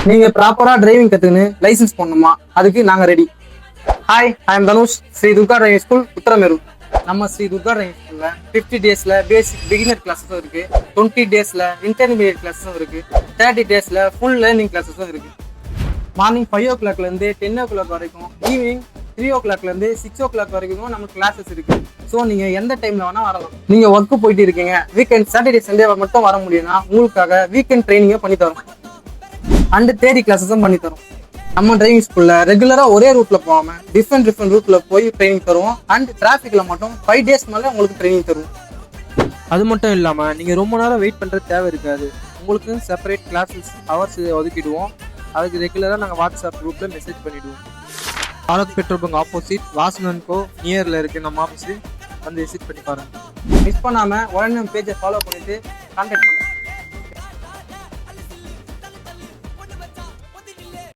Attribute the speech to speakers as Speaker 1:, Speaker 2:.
Speaker 1: நீங்க ப்ராப்பரா driving கத்துக்கின்னு licence பண்ணணுமா? அதுக்கு நாங்க ready. Hi, I am Dhanush, Sri Durga driving school, Uthiramerur. நம்ம ஸ்ரீ துர்கா டிரைவிங் ஸ்கூல்ல 50 டேஸ்ல பேசிக் பிகினர் கிளாஸஸும் இருக்கு, 20 டேஸ்ல இன்டர்மீடியட் கிளாஸஸும் இருக்கு, 30 டேஸ்ல ஃபுல் லேர்னிங் கிளாஸஸும் இருக்கு. மார்னிங் 5 o'clock இருந்து 10 o'clock வரைக்கும், ஈவினிங் 3 o'clock இருந்து 6 o'clock வரைக்கும் நமக்கு கிளாஸஸ் இருக்கு. ஸோ நீங்க எந்த டைம்ல வேணா வரலாம். நீங்க ஒர்க் போயிட்டு இருக்கீங்க, வீக்கெண்ட் சாட்டர்டே சண்டே மட்டும் வர முடியும்னா உங்களுக்காக வீக்கெண்ட் ட்ரைனிங்கை பண்ணி தரோம். அண்ட் தேரி கிளாஸஸும் பண்ணி தரும். நம்ம டிரைவிங் ஸ்கூல்ல ரெகுலரா ஒரே ரூட்ல போகாம டிஃப்ரெண்ட் ரூட்ல போய் ட்ரைனிங் தருவோம். அண்ட் டிராஃபிக்ல மட்டும் 5 days மேல உங்களுக்கு ட்ரைனிங் தருவோம். அது மட்டும் இல்லாம நீங்க ரொம்ப நேரம் வெயிட் பண்ற தேவை இருக்காது. உங்களுக்கு செப்பரேட் கிளாஸஸ் ஹவர்ஸ் ஒதுக்கிடுவோம். அதுக்கு ரெகுலரா நாங்கள் வாட்ஸ்அப் குரூப்ல மெசேஜ் பண்ணிடுவோம். பாரத் பெட்ரோல் பங்க் ஆப்போசிட் வாசனன்கோ நியர்ல இருக்கு நம்ம ஆஃபீஸ். வந்து விசிட் பண்ணி பாருங்க. மிஸ் பண்ணாம உடனே பேஜை ஃபாலோ பண்ணிட்டு கான்டாக்ட் பண்ணுங்க.